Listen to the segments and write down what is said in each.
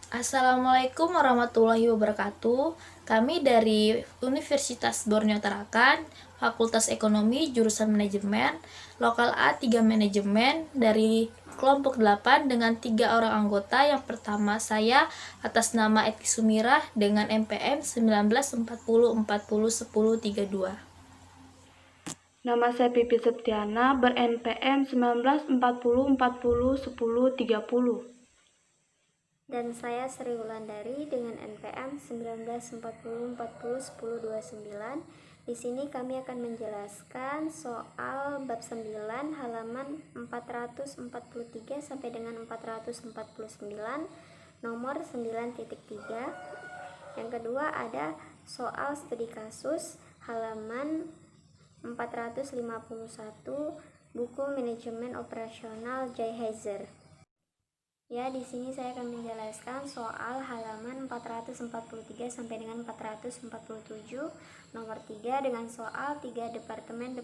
Assalamualaikum warahmatullahi wabarakatuh. Kami dari Universitas Borneo Tarakan, Fakultas Ekonomi, jurusan Manajemen, Lokal A 3 Manajemen dari kelompok 8 dengan 3 orang anggota. Yang pertama saya atas nama Eti Sumirah dengan NPM 1940401032. Nama saya Pipi Septiana ber-NPM 1940401030. Dan saya Sri Wulandari dengan NPM 1940401029. Di sini kami akan menjelaskan soal bab 9 halaman 443 sampai dengan 449 nomor 9.3. Yang kedua ada soal studi kasus halaman 451 buku manajemen operasional Jay Hazer. Ya, di sini saya akan menjelaskan soal halaman 443 sampai dengan 447 nomor 3 dengan soal 3 departemen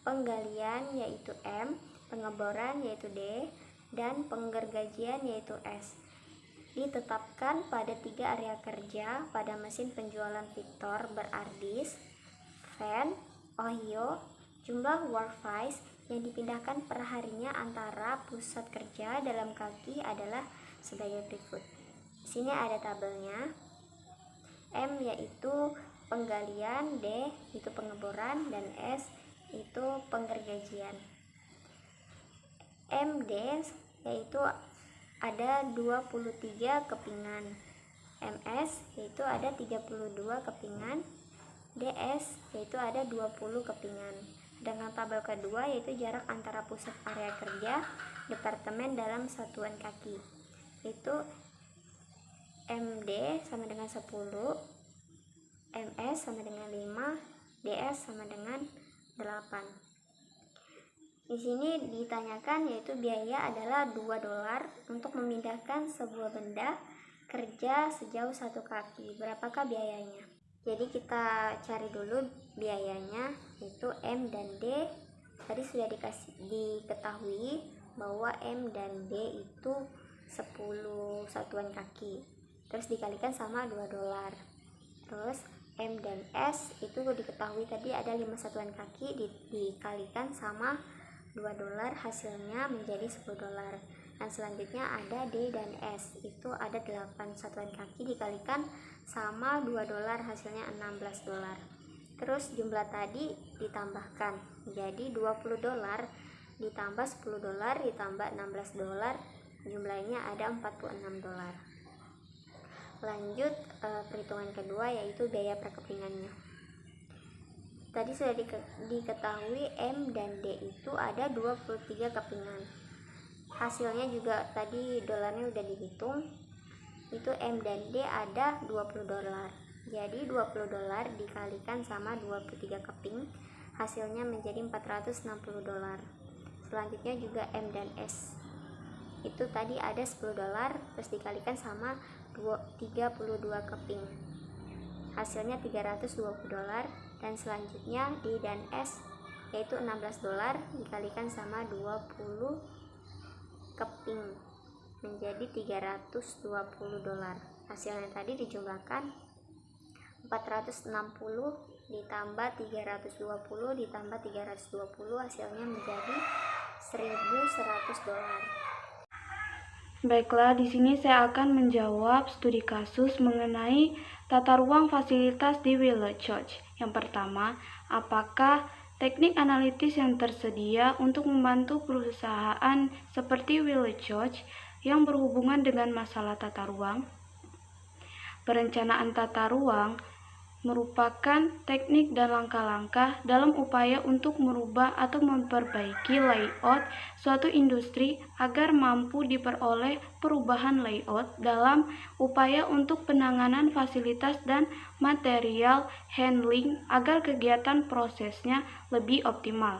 penggalian yaitu M, pengeboran yaitu D, dan penggergajian yaitu S. Ditetapkan pada 3 area kerja pada mesin penjualan Victor berardis, Van, Ohio. Jumlah workpiece yang dipindahkan per harinya antara pusat kerja dalam kaki adalah sebagai berikut. Di sini ada tabelnya. M yaitu penggalian, D itu pengeboran, dan S itu penggergajian. MD yaitu ada 23 kepingan. MS yaitu ada 32 kepingan. DS yaitu ada 20 kepingan. Dengan tabel kedua yaitu jarak antara pusat area kerja departemen dalam satuan kaki. Itu MD sama dengan 10, MS sama dengan 5, DS sama dengan 8. Di sini ditanyakan yaitu biaya adalah $2 untuk memindahkan sebuah benda kerja sejauh 1 kaki. Berapakah biayanya? Jadi kita cari dulu biayanya, yaitu M dan D. Tadi sudah diketahui bahwa M dan D itu 10 satuan kaki. Terus dikalikan sama $2. Terus M dan S itu diketahui tadi ada 5 satuan kaki, dikalikan sama $2, hasilnya menjadi $10. Dan selanjutnya ada D dan S, itu ada 8 satuan kaki, dikalikan sama $2, hasilnya $16. Terus jumlah tadi ditambahkan, jadi $20 ditambah $10 ditambah $16, jumlahnya ada $46. Lanjut perhitungan kedua yaitu biaya per kepingannya. Tadi sudah diketahui M dan D itu ada 23 kepingan. Hasilnya juga tadi dolarnya udah dihitung. Itu M dan D ada $20. Jadi $20 dikalikan sama 23 keping, hasilnya menjadi $460. Selanjutnya juga M dan S. Itu tadi ada $10 terus dikalikan sama 32 keping. Hasilnya $320. Dan selanjutnya D dan S yaitu $16 dikalikan sama 20 keping menjadi $320. Hasilnya tadi dijumlahkan 460 ditambah 320 ditambah 320, hasilnya menjadi $1.100. Baiklah, di sini saya akan menjawab studi kasus mengenai tata ruang fasilitas di Village Church. Yang pertama, apakah teknik analitis yang tersedia untuk membantu perusahaan seperti Village Church yang berhubungan dengan masalah tata ruang? Perencanaan tata ruang merupakan teknik dan langkah-langkah dalam upaya untuk merubah atau memperbaiki layout suatu industri agar mampu diperoleh perubahan layout dalam upaya untuk penanganan fasilitas dan material handling agar kegiatan prosesnya lebih optimal.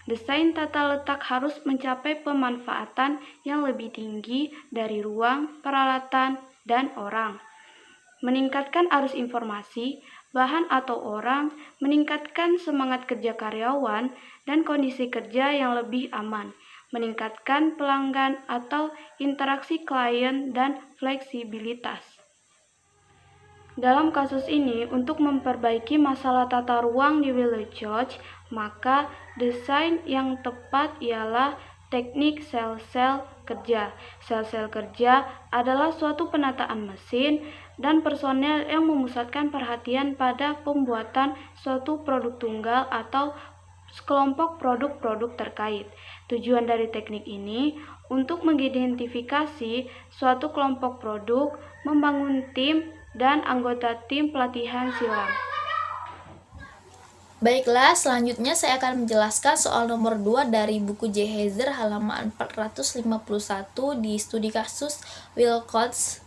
Desain tata letak harus mencapai pemanfaatan yang lebih tinggi dari ruang, peralatan, dan orang. Meningkatkan arus informasi, bahan atau orang, meningkatkan semangat kerja karyawan, dan kondisi kerja yang lebih aman, meningkatkan pelanggan atau interaksi klien, dan fleksibilitas. Dalam kasus ini, untuk memperbaiki masalah tata ruang di Village, maka desain yang tepat ialah teknik sel-sel kerja. Sel-sel kerja adalah suatu penataan mesin dan personel yang memusatkan perhatian pada pembuatan suatu produk tunggal atau sekelompok produk-produk terkait. Tujuan dari teknik ini untuk mengidentifikasi suatu kelompok produk, membangun tim, dan anggota tim pelatihan silang. Baiklah, selanjutnya saya akan menjelaskan soal nomor 2 dari buku J. Heiser halaman 451 di studi kasus Wilcox.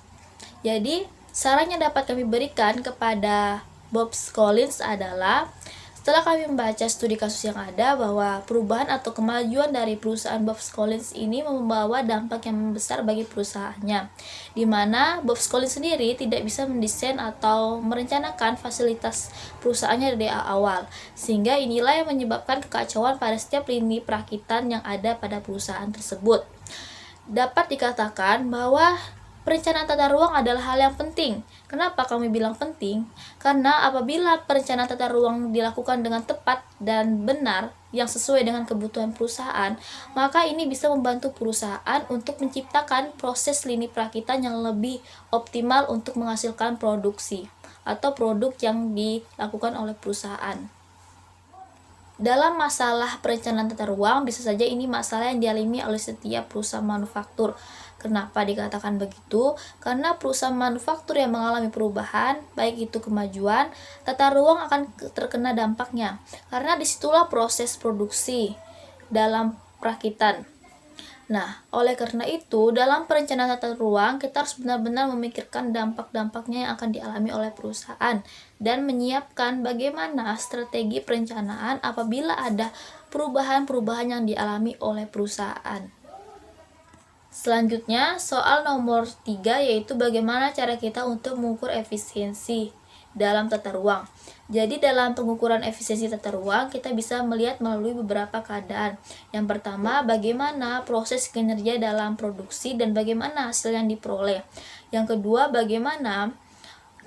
Jadi, saran yang dapat kami berikan kepada Bob Collins adalah, setelah kami membaca studi kasus yang ada, bahwa perubahan atau kemajuan dari perusahaan Bob Collins ini membawa dampak yang besar bagi perusahaannya, di mana Bob Collins sendiri tidak bisa mendesain atau merencanakan fasilitas perusahaannya dari awal, sehingga inilah yang menyebabkan kekacauan pada setiap lini perakitan yang ada pada perusahaan tersebut. Dapat dikatakan bahwa perencanaan tata ruang adalah hal yang penting. Kenapa kami bilang penting? Karena apabila perencanaan tata ruang dilakukan dengan tepat dan benar yang sesuai dengan kebutuhan perusahaan, maka ini bisa membantu perusahaan untuk menciptakan proses lini perakitan yang lebih optimal untuk menghasilkan produksi atau produk yang dilakukan oleh perusahaan. Dalam masalah perencanaan tata ruang, bisa saja ini masalah yang dialami oleh setiap perusahaan manufaktur. Kenapa dikatakan begitu? Karena perusahaan manufaktur yang mengalami perubahan, baik itu kemajuan, tata ruang akan terkena dampaknya. Karena disitulah proses produksi dalam perakitan. Nah, oleh karena itu, dalam perencanaan tata ruang, kita harus benar-benar memikirkan dampak-dampaknya yang akan dialami oleh perusahaan dan menyiapkan bagaimana strategi perencanaan apabila ada perubahan-perubahan yang dialami oleh perusahaan. Selanjutnya, soal nomor 3 yaitu bagaimana cara kita untuk mengukur efisiensi dalam tata ruang. Jadi dalam pengukuran efisiensi tata ruang, kita bisa melihat melalui beberapa keadaan. Yang pertama, bagaimana proses kinerja dalam produksi dan bagaimana hasil yang diperoleh. Yang kedua, bagaimana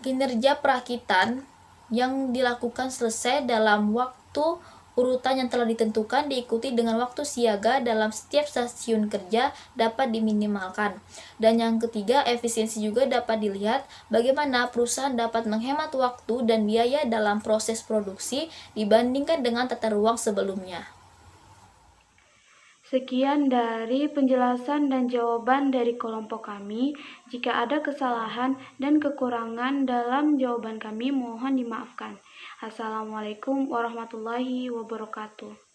kinerja perakitan yang dilakukan selesai dalam waktu urutan yang telah ditentukan diikuti dengan waktu siaga dalam setiap stasiun kerja dapat diminimalkan. Dan yang ketiga, efisiensi juga dapat dilihat bagaimana perusahaan dapat menghemat waktu dan biaya dalam proses produksi dibandingkan dengan tata ruang sebelumnya. Sekian dari penjelasan dan jawaban dari kelompok kami. Jika ada kesalahan dan kekurangan dalam jawaban kami, mohon dimaafkan. Assalamualaikum warahmatullahi wabarakatuh.